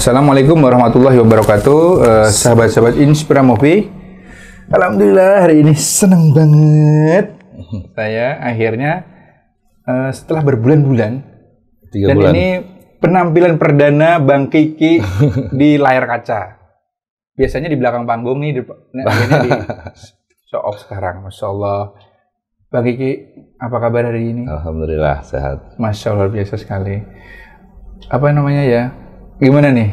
Assalamualaikum warahmatullahi wabarakatuh, sahabat-sahabat Inspira Movie. Alhamdulillah hari ini senang banget. Saya akhirnya setelah berbulan-bulan dan bulan. ini penampilan perdana Bang Kiki di layar kaca. Biasanya di belakang panggung nih, akhirnya di show off sekarang. Masya Allah. Bang Kiki, apa kabar hari ini? Alhamdulillah sehat. Masya Allah, biasa sekali. Apa namanya ya? Gimana nih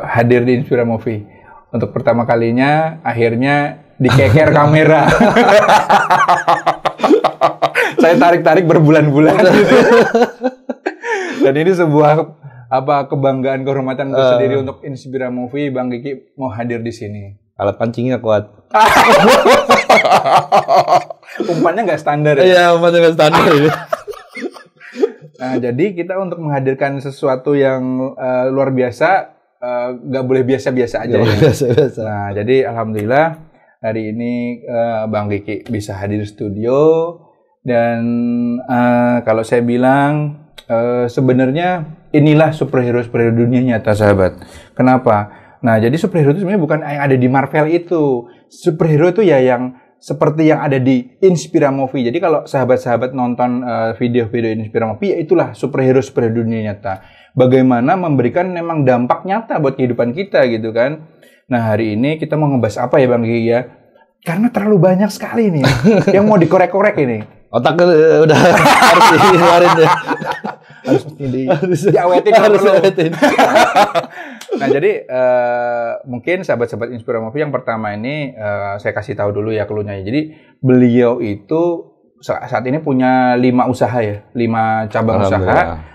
hadir di Inspira Movie untuk pertama kalinya, akhirnya dikeker kamera. Saya tarik-tarik berbulan-bulan gitu. Dan ini sebuah kebanggaan, kehormatan tersendiri untuk Inspira Movie. Bang Kiki mau hadir di sini. Alat pancingnya kuat. Umpannya nggak standar ya? Iya, umpannya nggak standar ini. Nah, jadi kita untuk menghadirkan sesuatu yang luar biasa, nggak boleh biasa-biasa aja ya. Biasa-biasa. Nah, jadi alhamdulillah hari ini Bang Kiki bisa hadir di studio dan kalau saya bilang sebenarnya inilah superhero dunia nyata, sahabat. Kenapa? Nah, jadi superhero itu sebenarnya bukan yang ada di Marvel itu. Superhero itu ya yang seperti yang ada di Inspira Movie. Jadi kalau sahabat-sahabat nonton video-video Inspira Movie, ya itulah superhero dunia nyata. Bagaimana memberikan memang dampak nyata buat kehidupan kita gitu kan. Nah, hari ini kita mau ngebahas apa ya Bang Gigi ya? Karena terlalu banyak sekali nih yang mau dikorek-korek ini. Otaknya udah harus dikeluarin ya. Harus diawetin. Nah, jadi mungkin sahabat-sahabat Inspira Movie yang pertama ini saya kasih tahu dulu ya clue-nya. Jadi beliau itu saat ini punya 5 usaha ya, 5 cabang usaha.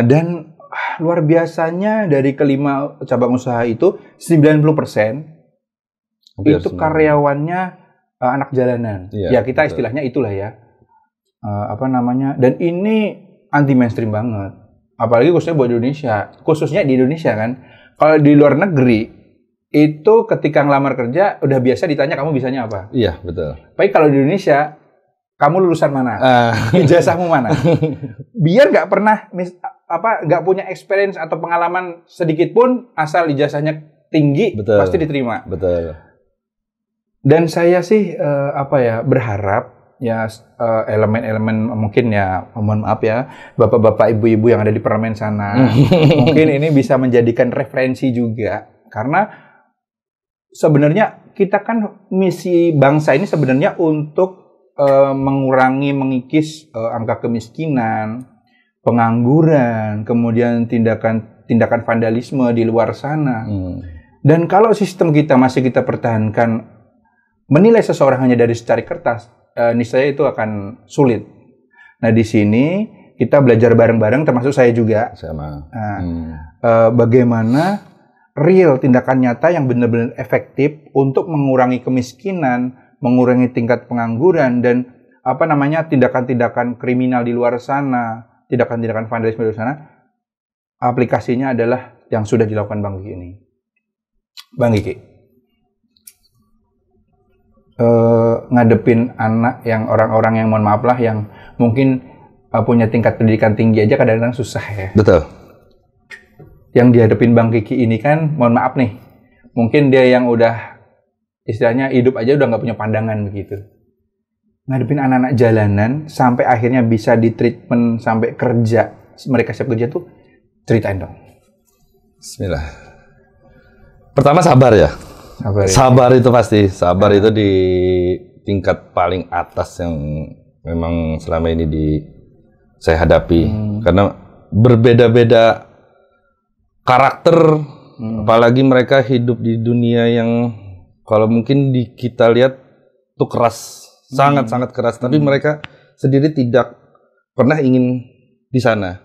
Dan luar biasanya dari kelima cabang usaha itu 90% itu karyawannya anak jalanan. Ya kita istilahnya itulah ya. Dan ini anti mainstream banget. Apalagi khususnya di Indonesia kan. Kalau di luar negeri, itu ketika ngelamar kerja, udah biasa ditanya kamu bisanya apa? Iya, betul. Tapi kalau di Indonesia, kamu lulusan mana? Ijazahmu mana? Biar nggak pernah, nggak punya experience atau pengalaman sedikit pun, asal ijazahnya tinggi, betul, pasti diterima. Betul. Dan saya sih, berharap, ya elemen-elemen mungkin ya, mohon maaf ya bapak-bapak ibu-ibu yang ada di parlemen sana mungkin ini bisa menjadikan referensi juga, karena sebenarnya kita kan misi bangsa ini sebenarnya untuk mengikis angka kemiskinan, pengangguran, kemudian tindakan vandalisme di luar sana. Dan kalau sistem kita masih kita pertahankan menilai seseorang hanya dari secari kertas, niscaya itu akan sulit. Nah, di sini kita belajar bareng-bareng, termasuk saya juga. Sama. Bagaimana real tindakan nyata yang benar-benar efektif untuk mengurangi kemiskinan, mengurangi tingkat pengangguran, dan tindakan-tindakan kriminal di luar sana, tindakan-tindakan vandalisme di luar sana. Aplikasinya adalah yang sudah dilakukan Bang Kiki ini. Bang Kiki, ngadepin anak yang orang-orang yang mohon maaf lah yang mungkin punya tingkat pendidikan tinggi aja kadang-kadang susah ya. Betul. Yang dihadapin Bang Kiki ini kan mohon maaf nih, mungkin dia yang udah istilahnya hidup aja udah nggak punya pandangan begitu. Ngadepin anak-anak jalanan sampai akhirnya bisa di treatment sampai kerja, mereka siap kerja tuh, ceritain dong. Bismillah. Pertama sabar ya. Sabar itu pasti, sabar itu di tingkat paling atas yang memang selama ini saya hadapi. Karena berbeda-beda karakter, apalagi mereka hidup di dunia yang kalau mungkin kita lihat tuh keras, sangat-sangat keras. Tapi mereka sendiri tidak pernah ingin di sana.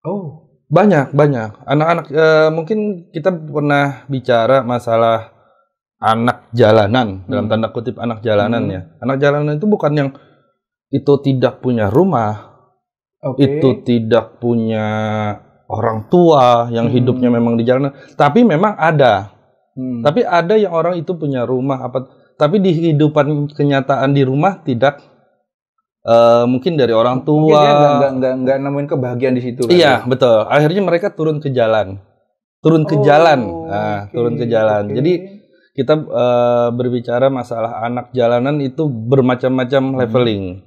Oh. Banyak. Anak-anak, mungkin kita pernah bicara masalah anak jalanan, dalam tanda kutip anak jalanan ya. Anak jalanan itu bukan yang itu tidak punya rumah, itu tidak punya orang tua yang hidupnya memang di jalanan. Tapi memang ada. Tapi ada yang orang itu punya rumah, tapi di kehidupan kenyataan di rumah tidak mungkin dari orang tua. Mungkin dia nggak nemuin kebahagiaan di situ. Iya, betul. Akhirnya mereka turun ke jalan. Turun ke jalan. Jadi kita berbicara masalah anak jalanan itu bermacam-macam leveling.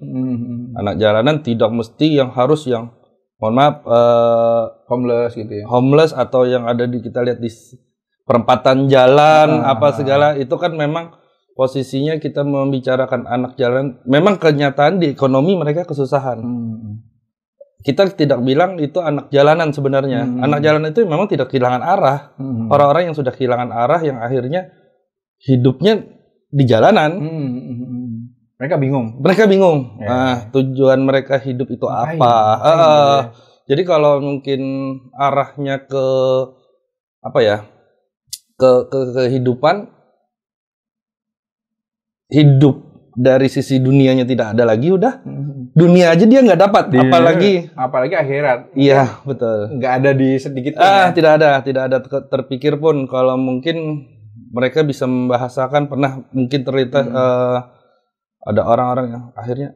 Anak jalanan tidak mesti yang harus yang mohon maaf homeless gitu ya. Homeless atau yang ada di kita lihat di perempatan jalan apa segala itu kan memang posisinya kita membicarakan anak jalanan. Memang kenyataan di ekonomi mereka kesusahan. Kita tidak bilang itu anak jalanan sebenarnya. Anak jalanan itu memang tidak kehilangan arah. Orang-orang yang sudah kehilangan arah yang akhirnya hidupnya di jalanan. Mereka bingung. Nah, tujuan mereka hidup itu apa? Jadi kalau mungkin arahnya ke apa ya? Ke kehidupan hidup dari sisi dunianya tidak ada lagi, udah dunia aja dia nggak dapat, apalagi akhirat. Iya, betul. Nggak ada di sedikit pun. Tidak ada terpikir pun kalau mungkin mereka bisa membahasakan pernah mungkin terlintas ada orang-orang yang akhirnya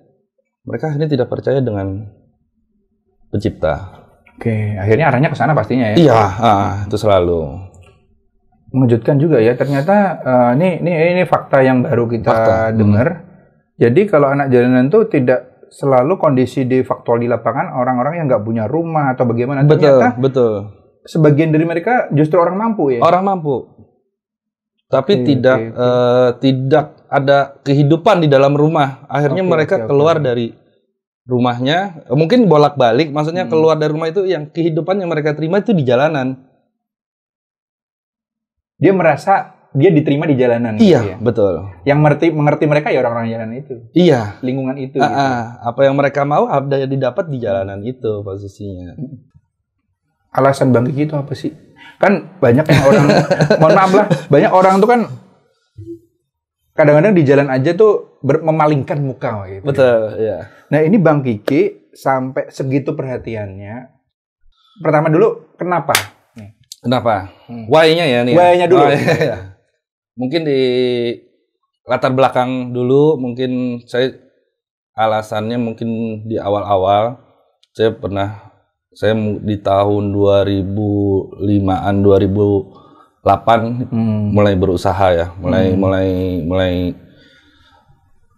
mereka tidak percaya dengan pencipta. Oke, akhirnya arahnya ke sana pastinya ya. Iya, itu selalu. Mengejutkan juga ya, ternyata ini fakta yang baru kita dengar. Jadi kalau anak jalanan itu tidak selalu kondisi de facto di lapangan orang-orang yang nggak punya rumah atau bagaimana. Betul. Sebagian dari mereka justru orang mampu ya. Orang mampu. Tapi tidak ada kehidupan di dalam rumah. Akhirnya mereka keluar dari rumahnya, mungkin bolak-balik. Maksudnya keluar dari rumah itu yang kehidupan yang mereka terima itu di jalanan. Dia merasa dia diterima di jalanan. Iya, gitu ya? Betul. Yang mengerti mereka ya orang-orang jalanan itu. Iya. Lingkungan itu. Gitu. Apa yang mereka mau ada yang didapat di jalanan itu posisinya. Alasan Bang Kiki itu apa sih? Kan banyak yang orang, mohon maaf lah, banyak orang tuh kan kadang-kadang di jalan aja tuh memalingkan muka gitu. Betul, ya. Nah ini Bang Kiki sampai segitu perhatiannya. Pertama dulu, kenapa? Kenapa? Why-nya ya nih. Why-nya dulu. Iya. Mungkin di latar belakang dulu, mungkin saya alasannya mungkin di awal-awal saya di tahun 2005-an 2008 mulai berusaha ya, mulai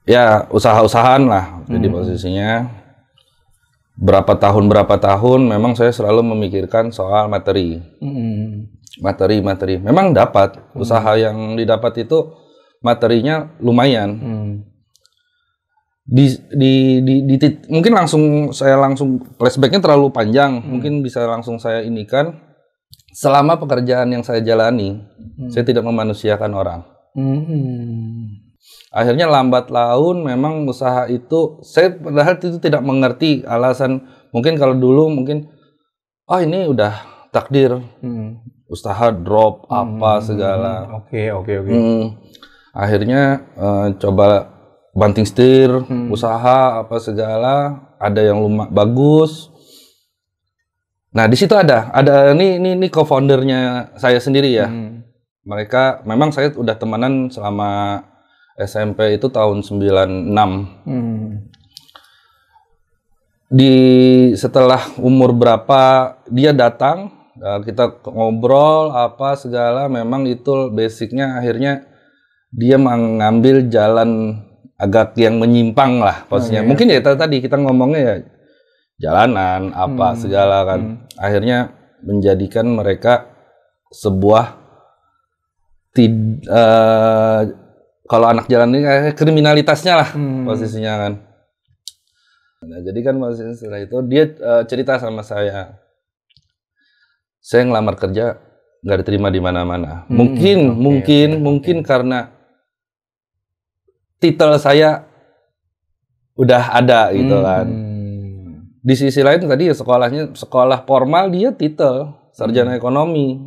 ya usaha-usahaan lah. Jadi posisinya berapa tahun memang saya selalu memikirkan soal materi. Materi. Memang dapat usaha yang didapat itu materinya lumayan. Mungkin saya langsung flashbacknya terlalu panjang. Mungkin bisa langsung saya inikan. Selama pekerjaan yang saya jalani, saya tidak memanusiakan orang. Akhirnya lambat laun memang usaha itu, saya padahal itu tidak mengerti alasan. Mungkin kalau dulu mungkin, ini udah takdir, usaha drop apa segala. Oke. Akhirnya coba banting setir, usaha apa segala, ada yang bagus. Nah di situ ada ini co-foundernya saya sendiri ya. Mereka memang saya udah temenan selama SMP itu tahun 96. Setelah umur berapa dia datang, kita ngobrol apa segala, memang itu basicnya akhirnya dia mengambil jalan agak yang menyimpang lah posisinya. Mungkin ya tadi kita ngomongnya ya jalanan apa segala kan. Akhirnya menjadikan mereka sebuah kalau anak jalan ini kayak kriminalitasnya lah posisinya kan. Nah, jadi kan posisinya setelah itu dia cerita sama saya ngelamar kerja nggak diterima di mana-mana. Mungkin karena titel saya udah ada gitu kan. Di sisi lain tadi ya sekolah formal dia titel sarjana ekonomi.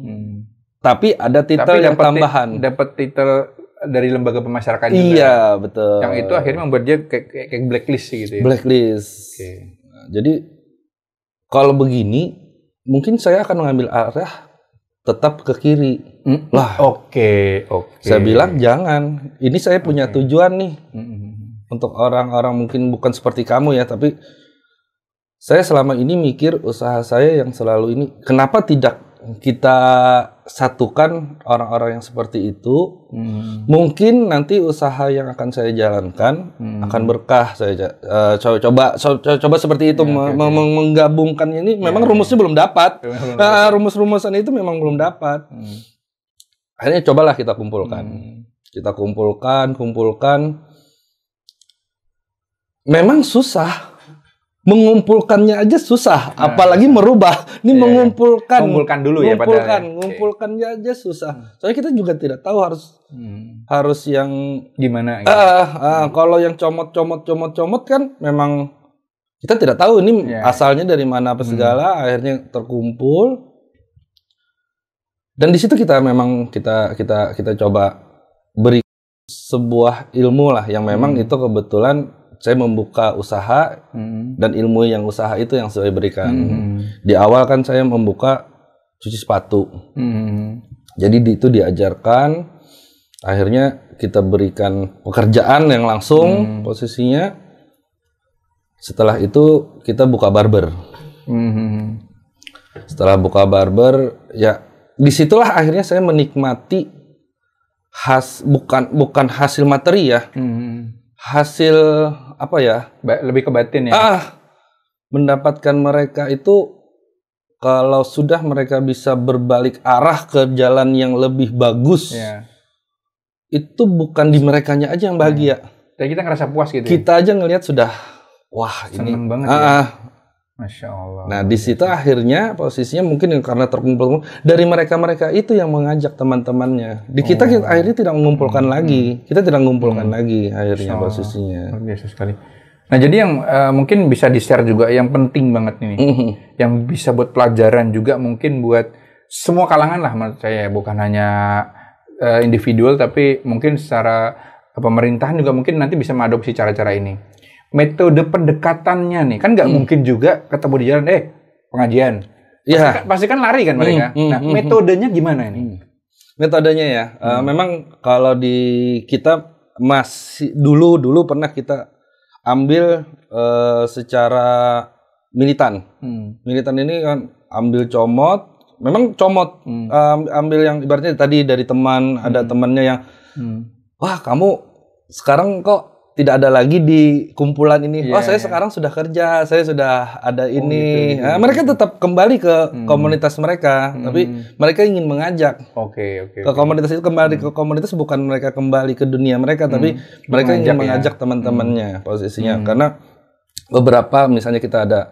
Tapi ada titel yang tambahan. Dapat titel dari lembaga pemasyarakatan juga. Iya, betul. Yang itu akhirnya membuat dia kayak blacklist gitu ya. Blacklist. Nah, jadi kalau begini mungkin saya akan mengambil arah tetap ke kiri. Oke. Saya bilang jangan. Ini saya punya tujuan nih. untuk orang-orang mungkin bukan seperti kamu ya, tapi saya selama ini mikir usaha saya yang selalu ini, kenapa tidak kita satukan orang-orang yang seperti itu? Mungkin nanti usaha yang akan saya jalankan akan berkah. Saya coba seperti itu, menggabungkan ini. Memang rumusnya belum dapat. Rumus-rumusan itu memang belum dapat. Akhirnya cobalah kita kumpulkan. Kita kumpulkan. Memang susah. Mengumpulkannya aja susah, apalagi merubah. Ini mengumpulkan dulu ya, ngumpulkannya aja susah. Soalnya kita juga tidak tahu harus yang gimana. Gitu. Kalau yang comot kan memang kita tidak tahu ini asalnya dari mana apa segala. Akhirnya terkumpul dan di situ kita memang kita coba beri sebuah ilmu lah yang memang itu kebetulan. Saya membuka usaha dan ilmu yang usaha itu yang saya berikan. Di awal kan saya membuka cuci sepatu. Jadi itu diajarkan. Akhirnya kita berikan pekerjaan yang langsung posisinya. Setelah itu kita buka barber. Setelah buka barber, ya disitulah akhirnya saya menikmati bukan hasil materi ya. Hasil apa ya? Lebih ke batin ya. Mendapatkan mereka itu kalau sudah mereka bisa berbalik arah ke jalan yang lebih bagus. Itu bukan di merekanya aja yang bahagia. Jadi kita ngerasa puas gitu. Kita aja ngelihat sudah wah, seneng ini banget ya. Masya Allah. Nah di situ akhirnya posisinya mungkin karena terkumpul dari mereka itu yang mengajak teman-temannya. Di kita akhirnya tidak mengumpulkan lagi. Kita tidak mengumpulkan lagi akhirnya posisinya. Luar biasa sekali. Nah jadi yang mungkin bisa di-share juga yang penting banget ini, yang bisa buat pelajaran juga mungkin buat semua kalangan lah menurut saya, bukan hanya individual tapi mungkin secara pemerintahan juga mungkin nanti bisa mengadopsi cara-cara ini. Metode pendekatannya nih kan nggak mungkin juga ketemu di jalan pengajian. Pasti kan lari kan mereka. Nah, metodenya gimana ini? Metodenya ya, memang kalau di kita masih dulu pernah kita ambil secara militan. Militan ini kan ambil comot, memang comot, ambil yang ibaratnya tadi dari teman, ada temannya yang, wah kamu sekarang kok tidak ada lagi di kumpulan ini. Saya sekarang sudah kerja, saya sudah ada ini. Gitu. Nah, mereka tetap kembali ke komunitas mereka, tapi mereka ingin mengajak. Ke komunitas itu kembali ke komunitas, bukan mereka kembali ke dunia mereka, tapi mereka ingin mengajak teman-temannya posisinya. Karena beberapa misalnya kita ada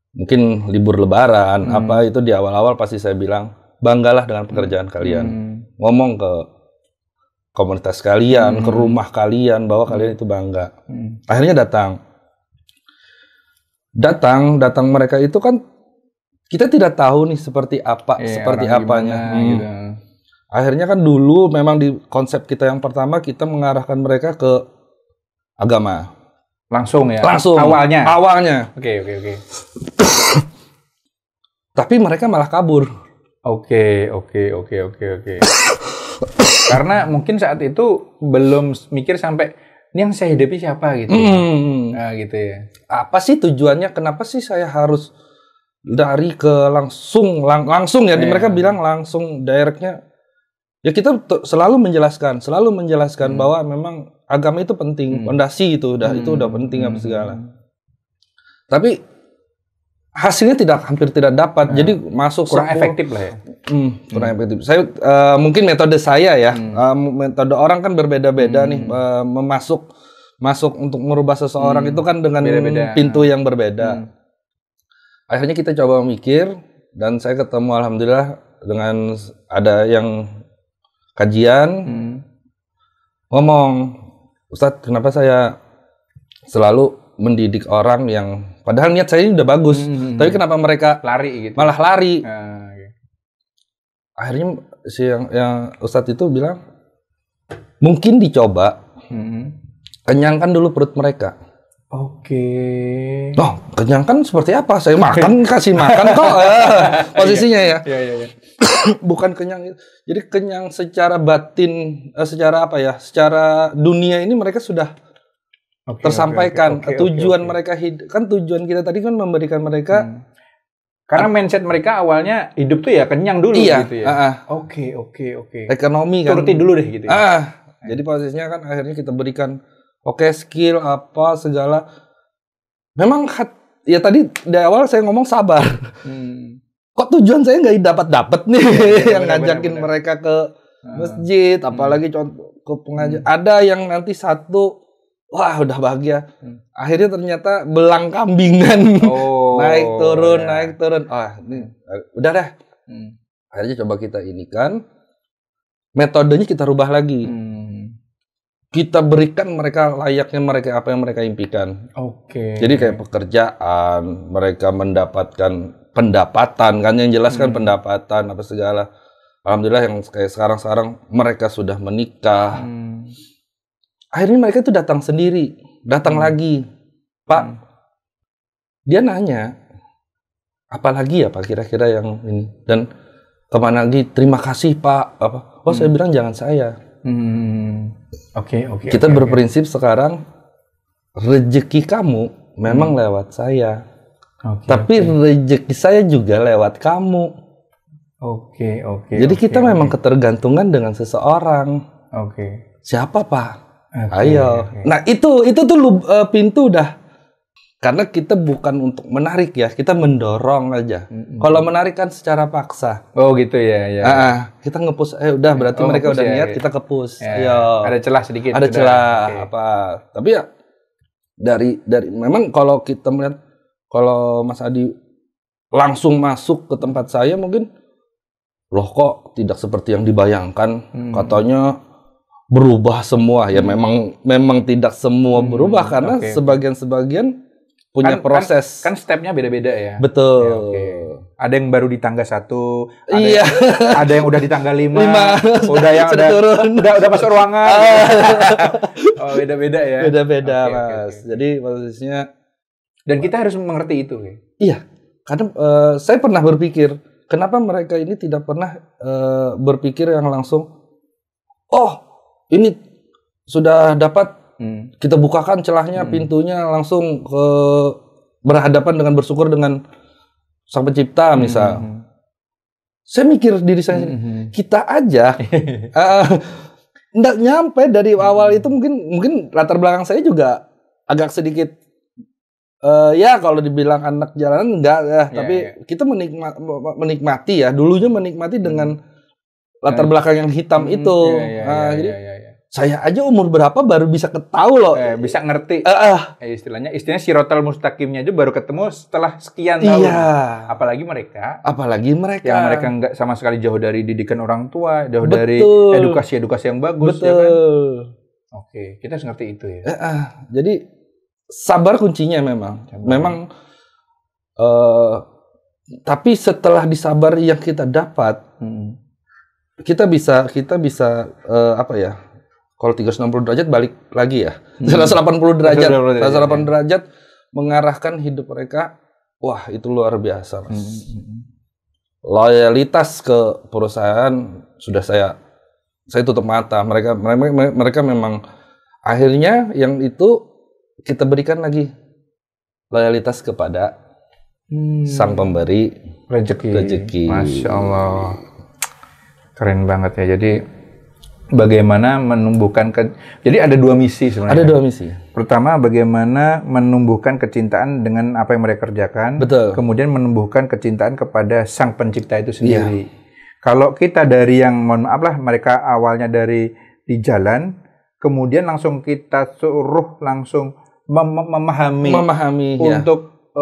mungkin libur lebaran apa itu di awal-awal pasti saya bilang banggalah dengan pekerjaan kalian. Ngomong ke komunitas kalian, ke rumah kalian, bahwa kalian itu bangga. Akhirnya datang mereka itu kan kita tidak tahu nih seperti apa, seperti apanya. Gitu. Akhirnya kan dulu memang di konsep kita yang pertama kita mengarahkan mereka ke agama. Langsung ya? Langsung. Awalnya. Oke. Tapi mereka malah kabur. Oke. Karena mungkin saat itu belum mikir sampai ini yang saya hidupi siapa gitu. Nah, gitu ya. Apa sih tujuannya? Kenapa sih saya harus dari ke langsung ya? Mereka bilang langsung directnya. Ya kita selalu menjelaskan bahwa memang agama itu penting, fondasi itu udah penting apa segala. Tapi hasilnya hampir tidak dapat. Jadi masuk kurang efektif lah ya. Kurang efektif. Saya mungkin metode saya ya. Metode orang kan berbeda-beda nih. Masuk untuk merubah seseorang itu kan dengan pintu yang berbeda. Akhirnya kita coba mikir dan saya ketemu alhamdulillah dengan ada yang kajian ngomong, Ustadz, kenapa saya selalu mendidik orang yang padahal niat saya ini udah bagus, tapi kenapa mereka lari gitu? Malah lari. Akhirnya yang Ustadz itu bilang mungkin dicoba kenyangkan dulu perut mereka. Kenyangkan seperti apa? Saya makan, kasih makan kok. Posisinya ya. Iya. Bukan kenyang. Jadi kenyang secara batin, secara apa ya? Secara dunia ini mereka sudah tersampaikan. Tujuan mereka kan tujuan kita tadi kan memberikan mereka karena mindset mereka awalnya hidup tuh ya kenyang dulu gitu ya. Oke. Ekonomi kan. Turuti dulu deh gitu ya. Jadi posisinya kan akhirnya kita berikan skill apa segala. Memang ya tadi di awal saya ngomong sabar. Kok tujuan saya nggak dapat nih yang ngajakin mereka ke masjid, apalagi contoh ke pengajian. Ada yang nanti satu, wah udah bahagia. Akhirnya ternyata belang kambingan, naik turun. Ini udah deh. Akhirnya coba kita ini kan, metodenya kita rubah lagi. Kita berikan mereka layaknya mereka apa yang mereka impikan. Jadi kayak pekerjaan, mereka mendapatkan pendapatan kan, yang jelas kan pendapatan apa segala. Alhamdulillah yang kayak sekarang mereka sudah menikah. Akhirnya mereka itu datang sendiri, datang lagi. Pak, dia nanya, apalagi ya Pak kira-kira yang ini, dan kemana lagi? Terima kasih Pak. Saya bilang jangan saya. Kita berprinsip sekarang rezeki kamu memang lewat saya, tapi rezeki saya juga lewat kamu. Jadi kita memang ketergantungan dengan seseorang. Siapa Pak? Ayo. Nah itu tuh pintu dah. Karena kita bukan untuk menarik ya, kita mendorong aja. Kalau menarik kan secara paksa. Gitu ya. Kita nge-push, udah berarti mereka udah niat, kita ke-push. Ada celah sedikit. Ada celah apa. Tapi ya dari memang kalau kita melihat, kalau Mas Adi langsung masuk ke tempat saya mungkin, loh kok tidak seperti yang dibayangkan. Katanya berubah semua. Ya memang tidak semua berubah karena sebagian punya proses. Kan stepnya beda-beda ya. Betul. Ada yang baru di tangga 1, ada yang udah di tangga 5, udah yang udah masuk ruangan. Beda-beda ya. Beda-beda, Mas. Jadi posisinya, dan kita harus mengerti itu. Iya. Karena saya pernah berpikir, kenapa mereka ini tidak pernah berpikir yang langsung, ini sudah dapat, kita bukakan celahnya, pintunya, langsung berhadapan dengan bersyukur dengan Sang Pencipta misal. Saya mikir diri saya, kita aja nggak nyampe dari awal itu. Mungkin latar belakang saya juga agak sedikit ya kalau dibilang anak jalanan enggak ya, tapi kita menikmati ya, dulunya menikmati dengan latar belakang yang hitam itu. Jadi saya aja umur berapa baru bisa ketahui loh. Bisa ngerti. Istilahnya sirotol mustaqimnya aja baru ketemu setelah sekian tahun. Apalagi mereka. Yang mereka nggak sama sekali jauh dari didikan orang tua, jauh dari edukasi yang bagus. Ya kan? Kita harus ngerti itu ya. Jadi sabar kuncinya memang. Tapi setelah disabar yang kita dapat, kita bisa apa ya? Kalau 360 derajat balik lagi ya. 180 derajat. 180 derajat mengarahkan hidup mereka. Wah, itu luar biasa, Mas. Loyalitas ke perusahaan sudah saya tutup mata. Mereka memang akhirnya yang itu kita berikan lagi loyalitas kepada sang pemberi rezeki. Masya Allah. Keren banget ya. Jadi bagaimana menumbuhkan jadi ada 2 misi sebenarnya. Ada 2 misi. Pertama, bagaimana menumbuhkan kecintaan dengan apa yang mereka kerjakan. Betul. Kemudian menumbuhkan kecintaan kepada Sang Pencipta itu sendiri. Kalau kita dari yang, mohon maaf lah, mereka awalnya dari di jalan, kemudian langsung kita suruh langsung memahami untuk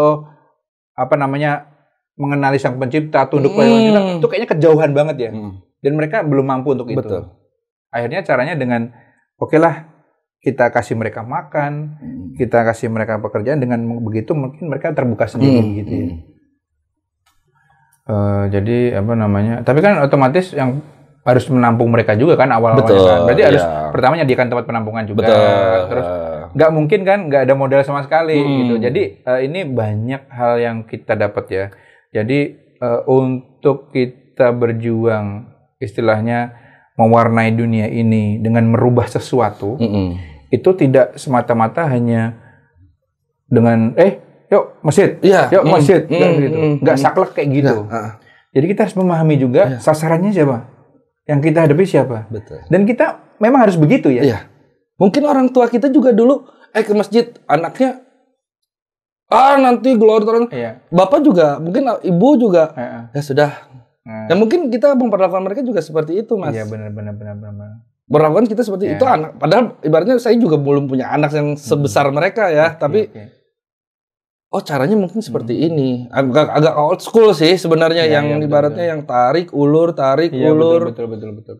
mengenali Sang Pencipta, tunduk pada Sang Pencipta, itu kayaknya kejauhan banget ya. Dan mereka belum mampu untuk itu. Akhirnya caranya dengan lah kita kasih mereka makan, kita kasih mereka pekerjaan, dengan begitu mungkin mereka terbuka sendiri gitu ya. Jadi tapi kan otomatis yang harus menampung mereka juga kan awal-awalnya kan. Berarti harus pertama nyediakan tempat penampungan juga. Terus nggak mungkin kan nggak ada modal sama sekali gitu. Jadi ini banyak hal yang kita dapat ya. Jadi untuk kita berjuang istilahnya mewarnai dunia ini dengan merubah sesuatu, itu tidak semata-mata hanya dengan yuk masjid, yuk masjid, nggak saklek kayak gitu. Jadi kita harus memahami juga sasarannya siapa, yang kita hadapi siapa. Betul. Dan kita memang harus begitu ya. Iya. Mungkin orang tua kita juga dulu ke masjid, anaknya nanti gelontoran. Iya. Bapak juga, mungkin ibu juga. Ya sudah. Ya mungkin kita memperlakukan mereka juga seperti itu, Mas. Iya, benar. Berlakukan kita seperti itu anak. Padahal ibaratnya saya juga belum punya anak yang sebesar mereka ya, tapi caranya mungkin seperti ini. Agak old school sih sebenarnya yang ibaratnya yang tarik ulur. Betul.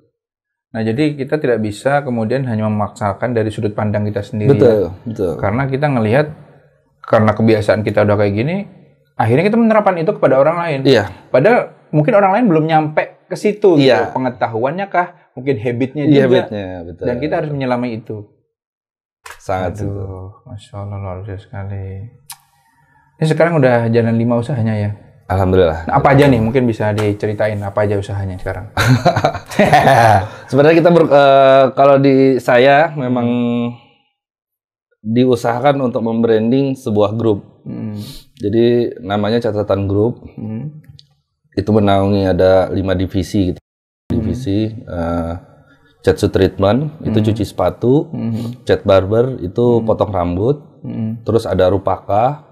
Nah, jadi kita tidak bisa kemudian hanya memaksakan dari sudut pandang kita sendiri. Betul. Karena kita ngelihat karena kebiasaan kita udah kayak gini, akhirnya kita menerapkan itu kepada orang lain. Iya. Padahal mungkin orang lain belum nyampe ke situ gitu. Iya. Pengetahuannya kah? Mungkin habitnya juga. Betul. Dan kita harus menyelami itu. Sangat. Masya Allah, luar biasa sekali. Ini sekarang udah jalan 5 usahanya ya? Alhamdulillah. Nah, apa aja nih? Mungkin bisa diceritain apa aja usahanya sekarang? Sebenarnya kita kalau di saya memang diusahakan untuk membranding sebuah grup. Jadi namanya Catatan Group. Itu menaungi ada 5 divisi gitu. Divisi cat suit treatment itu cuci sepatu, cat barber itu potong rambut, terus ada Rupaka.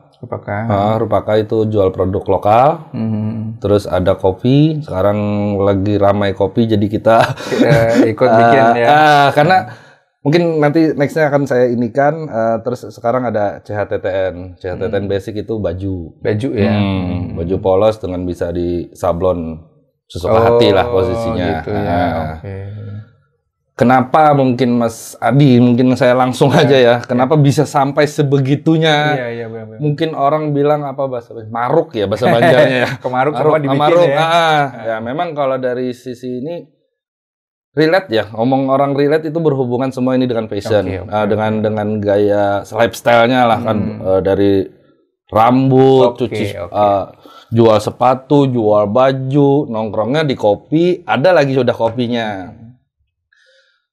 Rupaka itu jual produk lokal. Terus ada kopi. Sekarang lagi ramai kopi, jadi kita ikut bikin ya. Karena mungkin nanti nextnya akan saya inikan. Terus sekarang ada CHTTN. CHTTN basic itu baju ya. Baju polos dengan bisa disablon sesuka hati lah posisinya. Gitu ya. Kenapa mungkin Mas Adi, mungkin saya langsung aja ya. Kenapa bisa sampai sebegitunya? Iya, benar. Mungkin orang bilang apa bahasa maruk ya bahasa Banjarnya ya. Kemaruk semua dibikin ya. Ya memang kalau dari sisi ini relate ya. Omong orang relate itu berhubungan semua ini dengan fashion. Dengan gaya lifestyle-nya lah kan dari rambut, jual sepatu, jual baju, nongkrongnya di kopi, ada lagi sudah kopinya.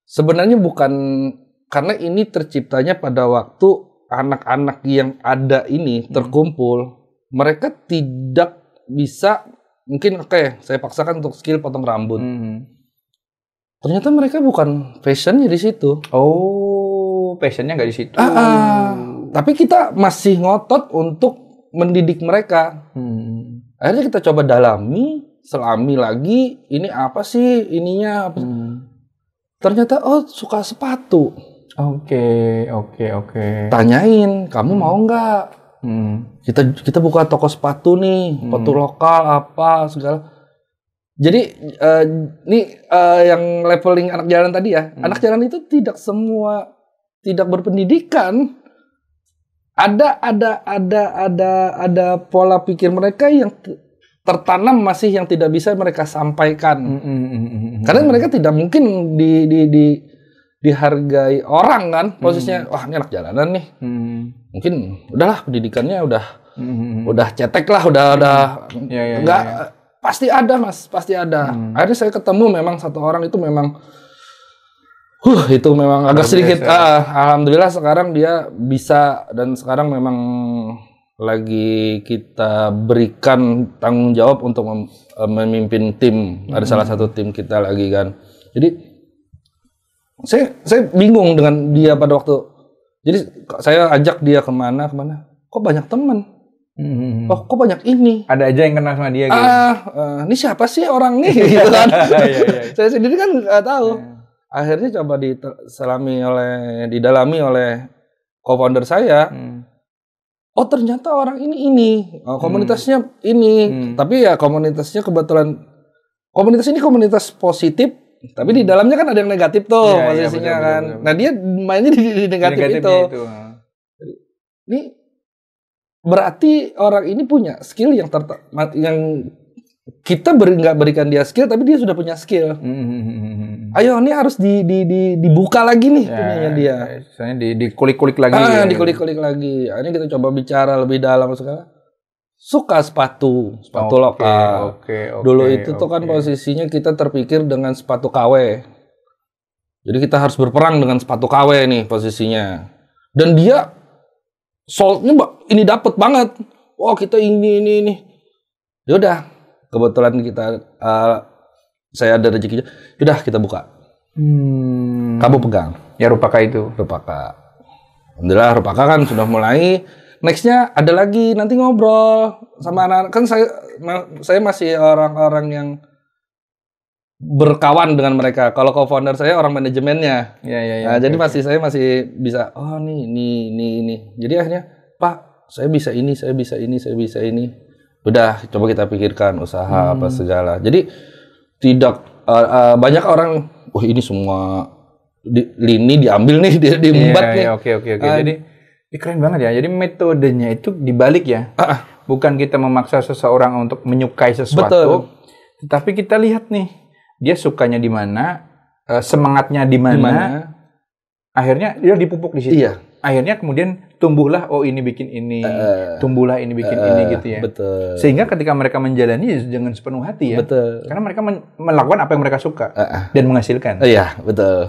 Sebenarnya bukan karena ini terciptanya pada waktu anak-anak yang ada ini terkumpul, mereka tidak bisa mungkin saya paksakan untuk skill potong rambut. Ternyata mereka bukan fashionnya di situ. Passionnya nggak di situ. Tapi kita masih ngotot untuk mendidik mereka. Akhirnya kita coba selami lagi, ini apa sih ininya? Ternyata suka sepatu. Oke. Tanyain, kamu mau nggak? Kita buka toko sepatu nih, sepatu lokal apa segala. Jadi yang leveling anak jalan tadi ya, anak jalan itu tidak semua tidak berpendidikan. Ada pola pikir mereka yang tertanam masih yang tidak bisa mereka sampaikan. Karena mereka tidak mungkin dihargai orang kan, posisinya wah ini anak jalanan nih. Mungkin udahlah pendidikannya udah cetek lah, enggak pasti ada Mas, pasti ada. Akhirnya saya ketemu memang satu orang itu memang itu memang agak sedikit alhamdulillah sekarang dia bisa dan sekarang memang lagi kita berikan tanggung jawab untuk memimpin tim. Ada salah satu tim kita lagi kan. Jadi saya bingung dengan dia pada waktu. Jadi saya ajak dia kemana. Kok banyak teman? Kok banyak ini? Ada aja yang kenal sama dia gitu. Ini siapa sih orang nih gitu kan. Saya sendiri kan nggak tahu. Akhirnya coba didalami oleh co-founder saya. Ternyata orang ini komunitasnya ini. Tapi ya komunitasnya kebetulan komunitas ini komunitas positif, tapi di dalamnya kan ada yang negatif tuh posisinya kan. Betul. Nah dia mainnya di negatif itu. Ini berarti orang ini punya skill yang kita nggak berikan dia skill, tapi dia sudah punya skill. Ayo, ini harus dibuka lagi nih punyanya dia. Misalnya dikulik-kulik lagi. Dikulik-kulik lagi. Akhirnya kita coba bicara lebih dalam segala. Suka sepatu lokal. Dulu itu tuh kan posisinya kita terpikir dengan sepatu KW. Jadi kita harus berperang dengan sepatu KW nih posisinya. Dan dia sold-nya ini dapet banget. Wah, kita ini. Ya udah, kebetulan kita saya ada rezekinya. Udah kita buka. Kamu pegang. Ya Rupaka itu. Rupaka. Alhamdulillah Rupaka kan sudah mulai. Nextnya ada lagi nanti ngobrol sama anak-anak. Kan saya masih orang-orang yang berkawan dengan mereka. Kalau co-founder saya orang manajemennya. Iya. Jadi saya masih bisa. Oh ini. Jadi akhirnya Pak, saya bisa ini. Udah coba kita pikirkan usaha apa segala. Jadi tidak banyak orang. Oh ini semua lini diambil nih, diembat nih. Oke. Jadi keren banget ya. Jadi metodenya itu dibalik ya. Bukan kita memaksa seseorang untuk menyukai sesuatu, betul. Tetapi kita lihat nih, dia sukanya di mana, semangatnya di mana. Akhirnya dia dipupuk di situ. Iya. Akhirnya kemudian tumbuhlah, oh ini bikin ini, tumbuhlah ini bikin ini gitu ya. Betul. Sehingga ketika mereka menjalani dengan sepenuh hati ya. Betul. Karena mereka melakukan apa yang mereka suka dan menghasilkan. Iya, betul.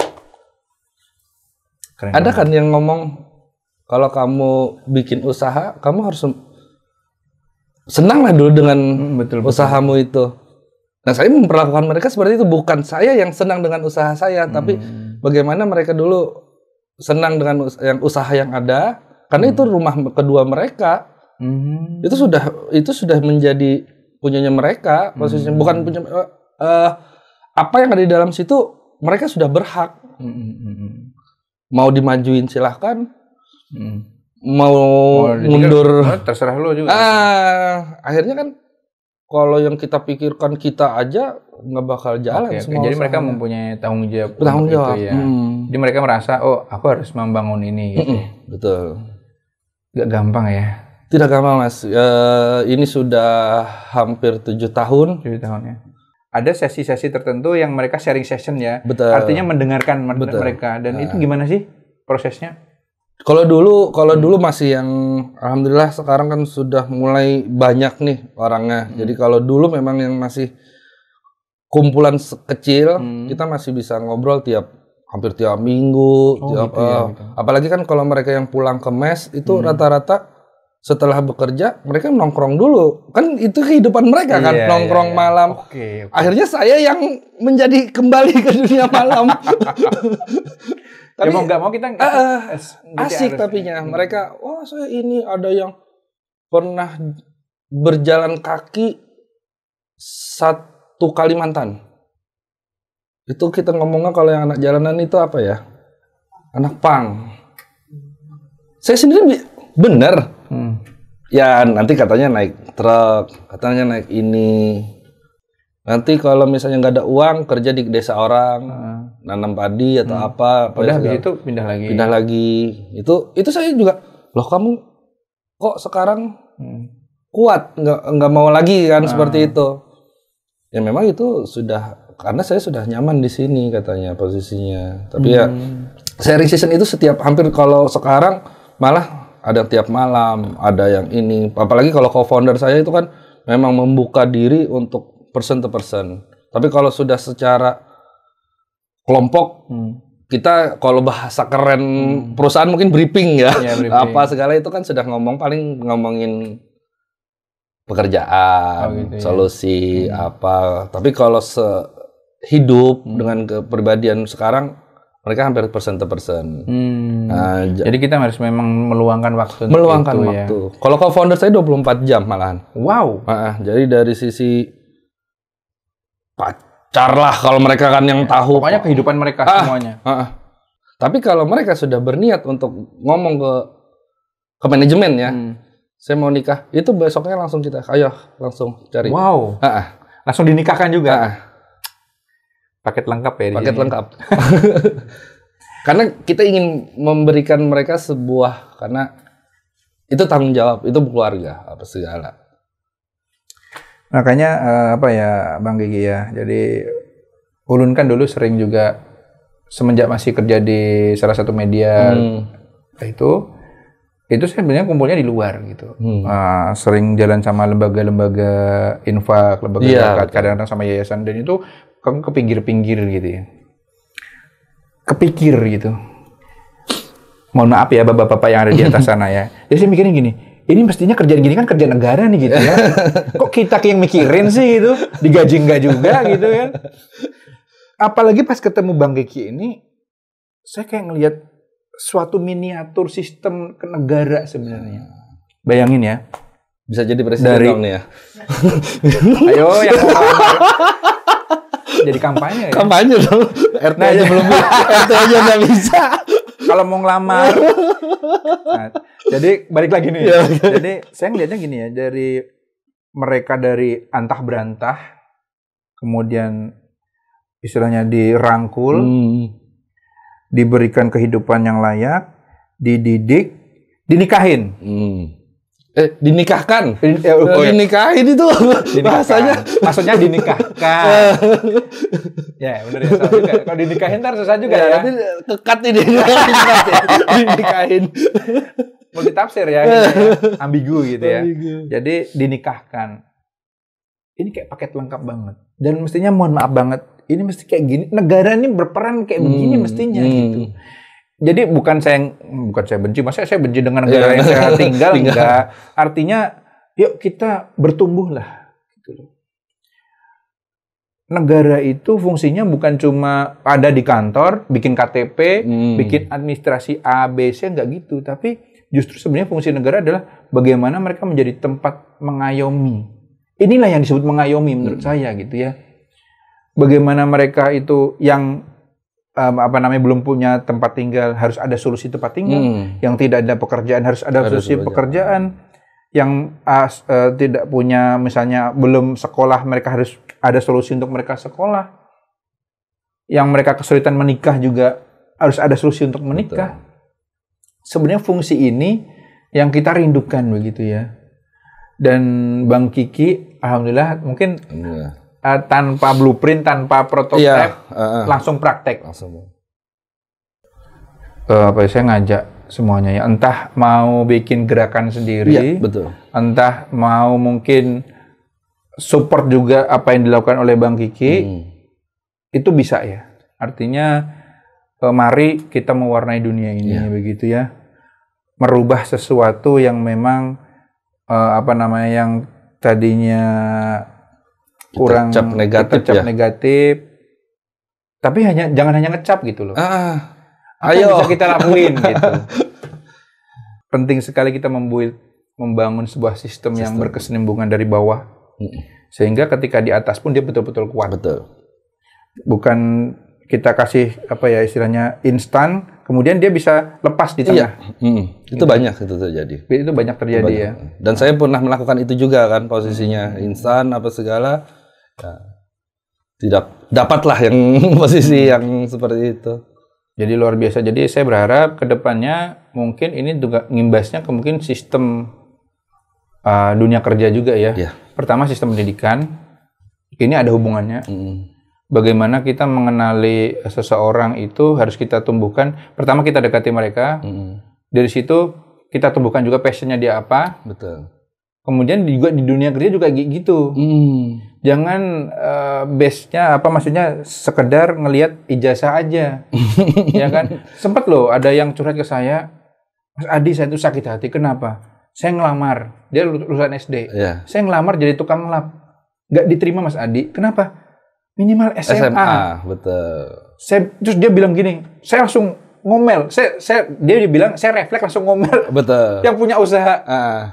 Keren ada banget. kan yang ngomong kalau kamu bikin usaha, kamu harus senanglah dulu dengan betul. usahamu itu. Nah, saya memperlakukan mereka seperti itu. Bukan saya yang senang dengan usaha saya, tapi bagaimana mereka dulu senang dengan usaha yang ada, karena itu rumah kedua mereka. Itu sudah menjadi punyanya mereka, posisinya bukan punya apa yang ada di dalam situ, mereka sudah berhak. Mau dimajuin silahkan, mau mundur terserah lo juga. Akhirnya kan kalau yang kita pikirkan kita aja nggak bakal jalan. Semua jadi mereka mempunyai tanggung jawab. Itu ya. Jadi mereka merasa, oh aku harus membangun ini. Gitu. Betul. Gak gampang ya. Tidak gampang Mas. Ini sudah hampir 7 tahun. 7 tahun ya. Ada sesi-sesi tertentu yang mereka sharing session ya. Betul. Artinya mendengarkan mereka. Dan itu gimana sih prosesnya? Kalau dulu masih yang alhamdulillah sekarang kan sudah mulai banyak nih orangnya. Jadi kalau dulu memang yang masih kumpulan kecil, kita masih bisa ngobrol hampir tiap minggu, gitu. Apalagi kan kalau mereka yang pulang ke mes itu rata-rata setelah bekerja mereka nongkrong dulu, kan itu kehidupan mereka kan, nongkrong malam. Akhirnya saya yang menjadi kembali ke dunia malam. Tapi mau nggak mau kita asik tapinya mereka. Wah, saya ini ada yang pernah berjalan kaki 1 Kalimantan. Itu kita ngomongnya kalau yang anak jalanan itu apa ya? Anak pang. Saya sendiri bener. Ya nanti katanya naik truk, katanya naik ini. Nanti kalau misalnya nggak ada uang, kerja di desa orang, nanam padi atau apa. Udah habis itu pindah lagi. Itu saya juga, loh kamu kok sekarang kuat, nggak mau lagi kan seperti itu. Ya memang itu sudah, karena saya sudah nyaman di sini katanya posisinya. Tapi ya sharing session itu hampir kalau sekarang malah ada tiap malam, ada yang ini. Apalagi kalau co-founder saya itu kan memang membuka diri untuk person to person. Tapi kalau sudah secara kelompok, kita kalau bahasa keren perusahaan mungkin briefing ya. Briefing. Apa segala itu kan sudah paling ngomongin pekerjaan, solusi apa. Tapi kalau hidup dengan kepribadian sekarang, mereka hampir person to person. Jadi kita harus memang meluangkan waktu. Meluangkan waktu. Ya. Kalau co-founder saya 24 jam malahan. Wow. Jadi dari sisi pacar lah kalau mereka kan yang tahu. Pokoknya kehidupan mereka semuanya. Tapi kalau mereka sudah berniat untuk ngomong ke manajemen ya, saya mau nikah, itu besoknya langsung kita, ayo langsung cari. Wow. Langsung dinikahkan juga. Paket lengkap ya. Paket lengkap. Karena kita ingin memberikan mereka karena itu tanggung jawab, itu keluarga apa segala. Makanya Bang Gigi ya. Jadi Ulun kan dulu sering juga semenjak masih kerja di salah satu media itu saya sebenarnya kumpulnya di luar gitu. Sering jalan sama lembaga-lembaga infak, lembaga zakat, kadang-kadang sama yayasan, dan itu ke pinggir-pinggir gitu ya. kepikir gitu. Mohon maaf ya bapak-bapak yang ada di atas sana ya. Jadi saya mikirin gini, ini mestinya kerjaan gini kan kerja negara nih gitu ya. Kok kita yang mikirin sih gitu, digaji enggak juga gitu kan. Apalagi pas ketemu Bang Kiki ini, saya kayak ngelihat suatu miniatur sistem ke negara sebenarnya. Bayangin ya. Bisa jadi presiden dong nih ya. Ayo yang mau jadi kampanye ya. Kampanye dong. RT aja belum RT aja nggak bisa. Kalau mau ngelamar. Nah, jadi balik lagi nih. Jadi saya ngelihatnya gini ya, dari mereka dari antah berantah, kemudian istilahnya dirangkul, diberikan kehidupan yang layak, dididik, dinikahin. Dinikahkan. Dinikahin itu bahasanya. Maksudnya dinikahkan. Ya, benar ya. Salah juga. Kalau dinikahin ntar susah juga ya. Nanti kekat ini. Dinikahin. Multitafsir ya, gitu ya. Ambigu gitu ya. Jadi dinikahkan. Ini kayak paket lengkap banget. Dan mestinya mohon maaf banget, ini mesti kayak gini. Negara ini berperan kayak begini mestinya gitu. Jadi bukan saya benci, maksudnya saya benci dengan negara yang saya tinggal, enggak. Artinya, yuk kita bertumbuh lah. Gitu loh. Negara itu fungsinya bukan cuma ada di kantor, bikin KTP, bikin administrasi A, B, C, enggak gitu. Tapi justru sebenarnya fungsi negara adalah bagaimana mereka menjadi tempat mengayomi. Inilah yang disebut mengayomi menurut saya gitu ya. Bagaimana mereka itu yang belum punya tempat tinggal, harus ada solusi tempat tinggal. Yang tidak ada pekerjaan harus ada solusi pekerjaan. Yang tidak punya, misalnya belum sekolah, mereka harus ada solusi untuk mereka sekolah. Yang mereka kesulitan menikah juga harus ada solusi untuk menikah. Sebenarnya fungsi ini yang kita rindukan begitu ya. Dan Bang Kiki, alhamdulillah mungkin tanpa blueprint, tanpa prototipe, langsung praktek. Saya ngajak semuanya ya, entah mau bikin gerakan sendiri, entah mau mungkin support juga apa yang dilakukan oleh Bang Kiki, itu bisa ya. Artinya mari kita mewarnai dunia ini begitu ya, merubah sesuatu yang memang yang tadinya kurang cap negatif, tapi jangan hanya ngecap gitu loh. Ayo bisa kita lakuin gitu. Penting sekali kita membangun sebuah sistem yang berkesinambungan dari bawah, sehingga ketika di atas pun dia betul-betul kuat. Bukan kita kasih istilahnya instan, kemudian dia bisa lepas di tengah. Itu banyak itu terjadi. Itu banyak terjadi ya. Dan saya pernah melakukan itu juga kan, posisinya instan apa segala. Ya, tidak dapatlah yang posisi yang seperti itu. Jadi luar biasa. Jadi saya berharap ke depannya mungkin ini juga ngimbasnya ke mungkin sistem dunia kerja juga ya. Pertama sistem pendidikan. Ini ada hubungannya. Bagaimana kita mengenali seseorang itu harus kita tumbuhkan. Pertama kita dekati mereka. Dari situ kita tumbuhkan juga passionnya dia apa. Kemudian juga di dunia kerja juga gitu. Jangan base-nya maksudnya sekedar ngelihat ijazah aja. Ya kan? Sempat loh ada yang curhat ke saya, Mas Adi, saya itu sakit hati. Kenapa? Saya ngelamar, dia lulusan SD. Saya ngelamar jadi tukang lap. Nggak diterima Mas Adi. Kenapa? Minimal SMA. Terus dia bilang gini, saya langsung ngomel. Dia bilang saya refleks langsung ngomel. Yang punya usaha.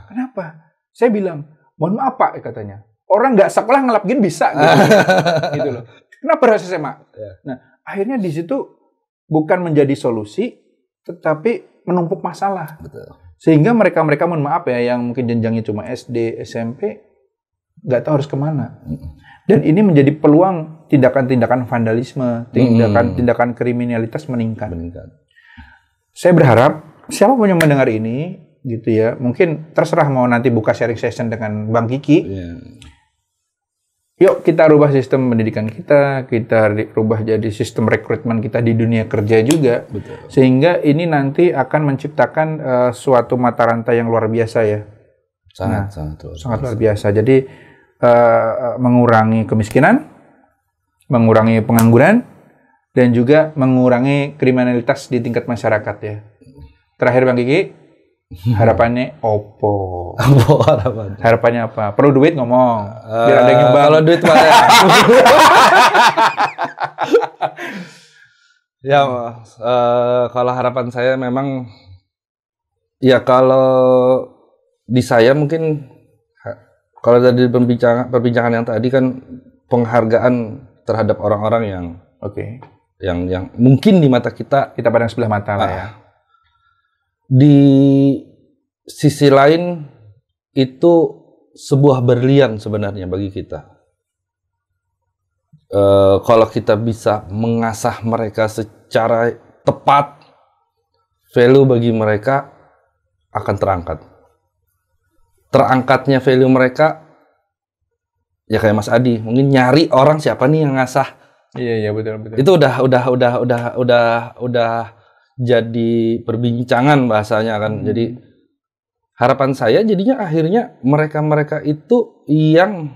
Kenapa? Saya bilang, mohon maaf Pak, katanya. Orang nggak sekolah ngelap gini bisa, gitu loh. Kenapa harus SMA? Nah, akhirnya di situ bukan menjadi solusi, tetapi menumpuk masalah. Sehingga mereka mohon maaf ya, yang mungkin jenjangnya cuma SD, SMP, nggak tahu harus kemana. Dan ini menjadi peluang tindakan-tindakan vandalisme, tindakan kriminalitas meningkat. Saya berharap siapapun yang mendengar ini, gitu ya, mungkin terserah mau nanti buka sharing session dengan Bang Kiki. Yuk kita rubah sistem pendidikan kita rubah jadi sistem rekrutmen kita di dunia kerja juga. Sehingga ini nanti akan menciptakan suatu mata rantai yang luar biasa ya. Sangat luar biasa. Jadi mengurangi kemiskinan, mengurangi pengangguran, dan juga mengurangi kriminalitas di tingkat masyarakat ya. Terakhir Bang Kiki, harapannya opo? Harapannya apa? Perlu duit ngomong, biar ada yang nyumbang. Kalau duit mah ya, kalau harapan saya memang ya kalau di saya mungkin kalau dari perbincangan yang tadi kan penghargaan terhadap orang-orang yang yang mungkin di mata kita pandang sebelah mata lah ya. Di sisi lain itu sebuah berlian sebenarnya bagi kita. Kalau kita bisa mengasah mereka secara tepat, value bagi mereka akan terangkat. Terangkatnya value mereka, ya kayak Mas Adi, mungkin nyari orang siapa nih yang ngasah. Iya betul. Itu udah jadi perbincangan bahasanya kan. Jadi harapan saya jadinya akhirnya mereka itu yang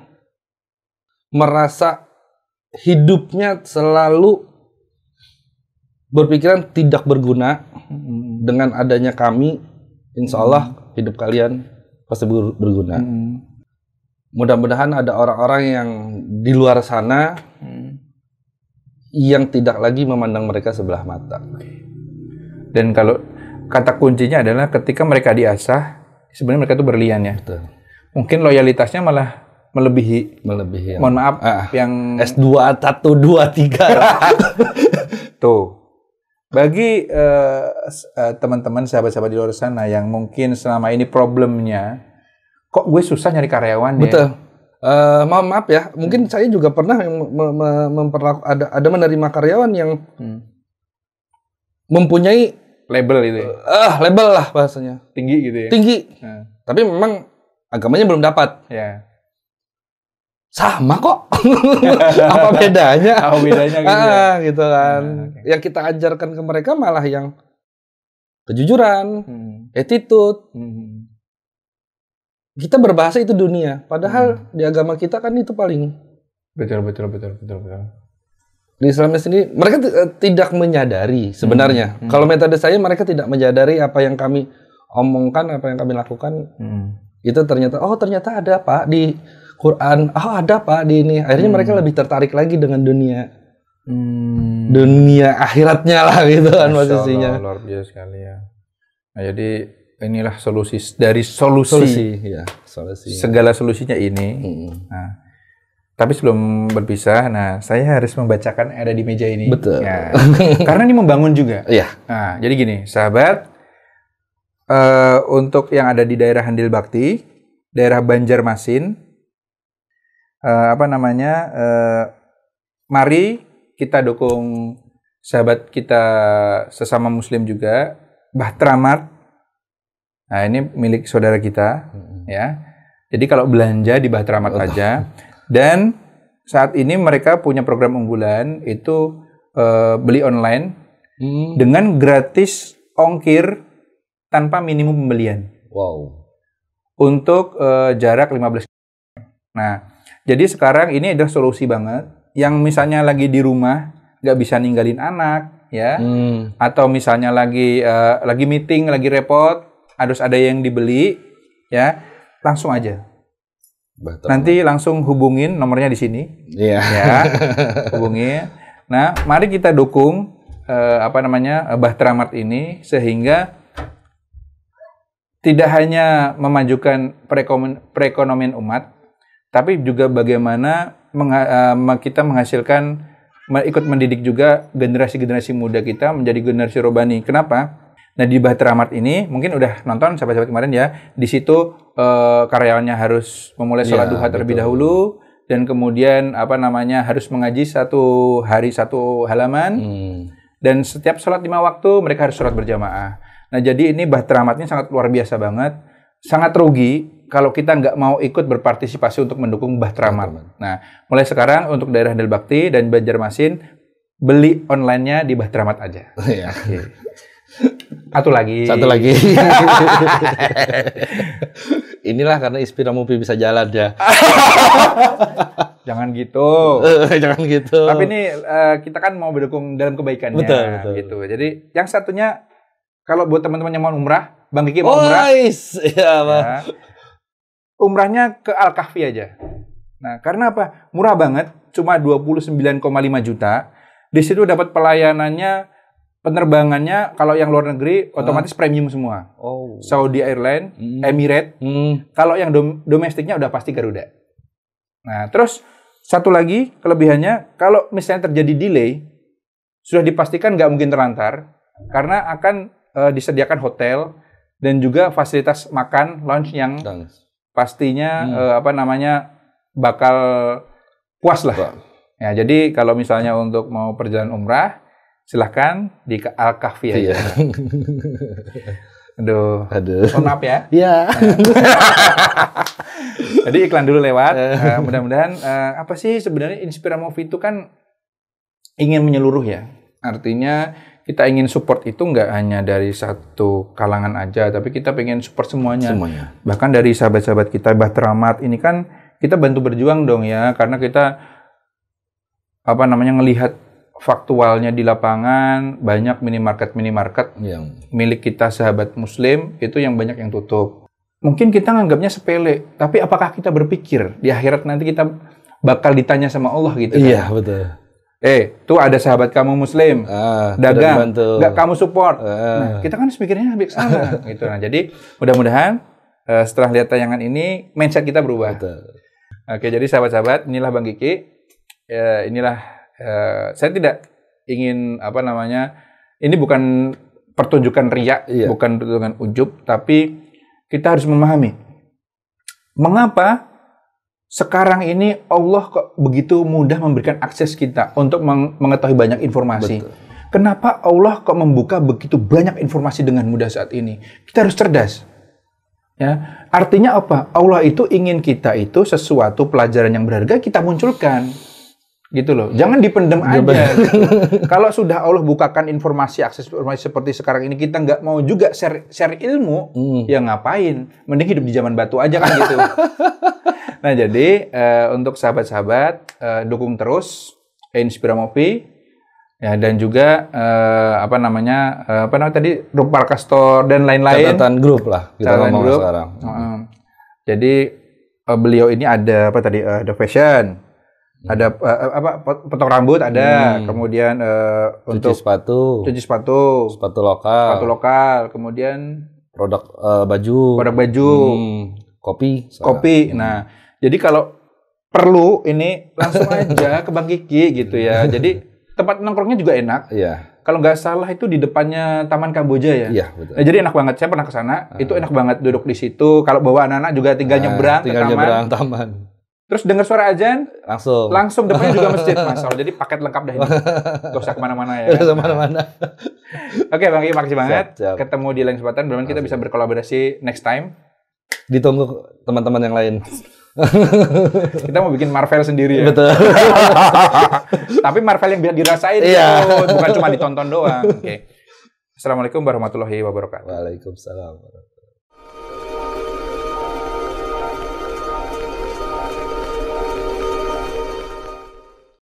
merasa hidupnya selalu berpikiran tidak berguna. Dengan adanya kami, insya Allah hidup kalian pasti berguna. Mudah-mudahan ada orang-orang yang di luar sana yang tidak lagi memandang mereka sebelah mata. Dan kalau kata kuncinya adalah ketika mereka diasah, sebenarnya mereka itu berlian ya. Betul. Mungkin loyalitasnya malah melebihi. Mohon maaf, yang S2, 1, 2, 3. Tuh. Bagi teman-teman, sahabat-sahabat di luar sana yang mungkin selama ini problemnya, kok gue susah nyari karyawan ya? Betul. Mohon maaf ya, mungkin saya juga pernah ada menerima karyawan yang mempunyai label gitu ya? Label lah bahasanya. Tinggi gitu ya? Tinggi. Tapi memang agamanya belum dapat. Ya. Sama kok. Apa bedanya? Apa bedanya gitu ya? Gitu kan. Yang kita ajarkan ke mereka malah yang kejujuran, attitude. Kita berbahasa itu dunia. Padahal di agama kita kan itu paling. Betul. Di Islam sendiri mereka tidak menyadari sebenarnya. Kalau metode saya mereka tidak menyadari apa yang kami omongkan, apa yang kami lakukan. Itu ternyata ada Pak di Quran, ada Pak di ini. Akhirnya mereka lebih tertarik lagi dengan dunia akhiratnya lah gitu kan posisinya. Luar biasa sekali ya. Nah, jadi inilah solusi dari solusi. Segala solusinya ini. Nah, tapi sebelum berpisah, saya harus membacakan yang ada di meja ini. Betul. Ya, karena ini membangun juga. Iya. Nah, jadi gini, sahabat, untuk yang ada di daerah Handil Bakti, daerah Banjarmasin. Mari kita dukung sahabat kita sesama muslim juga, Bahtera Mart. Nah, ini milik saudara kita ya. Jadi kalau belanja di Bahtera Mart aja. Dan saat ini mereka punya program unggulan itu beli online dengan gratis ongkir tanpa minimum pembelian. Wow. Untuk jarak 15 km. Nah, jadi sekarang ini adalah solusi banget. Yang misalnya lagi di rumah nggak bisa ninggalin anak, ya, atau misalnya lagi meeting, lagi repot, harus ada yang dibeli, ya, langsung aja. Nanti langsung hubungin nomornya di sini, ya, hubungin. Nah, mari kita dukung Bahtera Mart ini sehingga tidak hanya memajukan perekonomian umat, tapi juga bagaimana kita menghasilkan, ikut mendidik juga generasi-generasi muda kita menjadi generasi robani. Kenapa? Nah, di Bahtera Mart ini mungkin udah nonton sahabat-sahabat kemarin ya. Di situ karyawannya harus memulai sholat duha terlebih dahulu, dan kemudian harus mengaji satu hari satu halaman, dan setiap sholat 5 waktu mereka harus sholat berjamaah. Nah, jadi ini Bahtera Mart ini sangat luar biasa banget, sangat rugi kalau kita nggak mau ikut berpartisipasi untuk mendukung Bahtera Mart. Nah, mulai sekarang untuk daerah Handil Bakti dan Banjarmasin, beli online-nya di Bahtera Mart aja. Satu lagi. inilah karena Inspira Movie bisa jalan ya. Jangan gitu. Jangan gitu. Tapi ini kita kan mau mendukung dalam kebaikannya. Betul. Gitu. Jadi yang satunya kalau buat teman-teman yang mau umrah, Bang Kiki mau umrah. Iya, Bang. Ya, umrahnya ke Al-Kahfi aja. Nah, karena apa? Murah banget, cuma 29,5 juta. Di situ dapat pelayanannya, penerbangannya kalau yang luar negeri otomatis premium semua. Saudi Airlines, Emirates. Kalau yang domestiknya udah pasti Garuda. Nah, terus satu lagi kelebihannya, kalau misalnya terjadi delay, sudah dipastikan nggak mungkin terlantar, karena akan disediakan hotel dan juga fasilitas makan, lounge yang pastinya bakal puas lah. Ya, jadi kalau misalnya untuk mau perjalanan umrah, silahkan di Al-Kahfi aja. Aduh. Oh, maaf ya. Iya. Jadi iklan dulu lewat. Mudah-mudahan apa sih sebenarnya Inspira Movie itu kan ingin menyeluruh ya. Artinya kita ingin support itu nggak hanya dari satu kalangan aja, tapi kita pengen support semuanya. Bahkan dari sahabat-sahabat kita, Bahtera Ahmad ini kan kita bantu berjuang dong ya, karena kita ngelihat faktualnya di lapangan, banyak minimarket yang milik kita sahabat muslim itu yang banyak yang tutup. Mungkin kita nganggapnya sepele, tapi apakah kita berpikir di akhirat nanti kita bakal ditanya sama Allah gitu kan? Iya, betul. Tuh ada sahabat kamu muslim, dagang, nggak kamu support. Nah, kita kan mikirnya habis sana gitu. Nah, jadi mudah-mudahan setelah lihat tayangan ini mindset kita berubah. Betul. Oke, jadi sahabat-sahabat, inilah Bang Kiki. Saya tidak ingin ini bukan pertunjukan riya, bukan pertunjukan ujub, tapi kita harus memahami mengapa sekarang ini Allah kok begitu mudah memberikan akses kita untuk mengetahui banyak informasi. Betul. Kenapa Allah kok membuka begitu banyak informasi dengan mudah saat ini? Kita harus cerdas. Ya, artinya apa? Allah itu ingin kita itu sesuatu pelajaran yang berharga kita munculkan. Gitu loh. Jangan dipendam aja. Gitu. Kalau sudah Allah bukakan informasi, akses informasi seperti sekarang ini, kita nggak mau juga share ilmu, ya ngapain? Mending hidup di zaman batu aja kan gitu. Nah, jadi untuk sahabat-sahabat, dukung terus Inspira Movie. Ya, dan juga tadi grup Parkastor dan lain-lain. Catatan grup lah kita ngomong grup sekarang. Jadi beliau ini ada ada fashion, ada potong rambut ada, kemudian untuk cuci sepatu lokal, kemudian produk baju, kopi. Nah, jadi kalau perlu ini langsung aja ke Bang Kiki gitu ya. Jadi tempat nongkrongnya juga enak. Iya. Kalau nggak salah itu di depannya Taman Kamboja ya. Iya, betul. Nah, jadi enak banget. Saya pernah ke sana. Itu enak banget duduk di situ. Kalau bawa anak-anak juga tinggal nyebrang ke taman. Terus dengar suara azan, langsung depannya juga masjid, Mas. Jadi paket lengkap dah ini. Gak usah kemana-mana ya. Gak usah kemana-mana. Oke, Bang Kiki, makasih banget. Siap. Ketemu di lain kesempatan. Mudah-mudahan kita bisa berkolaborasi next time. Ditunggu teman-teman yang lain. Kita mau bikin Marvel sendiri ya. Betul. Tapi Marvel yang biar dirasain gitu, bukan cuma ditonton doang. Oke. Assalamualaikum warahmatullahi wabarakatuh. Waalaikumsalam.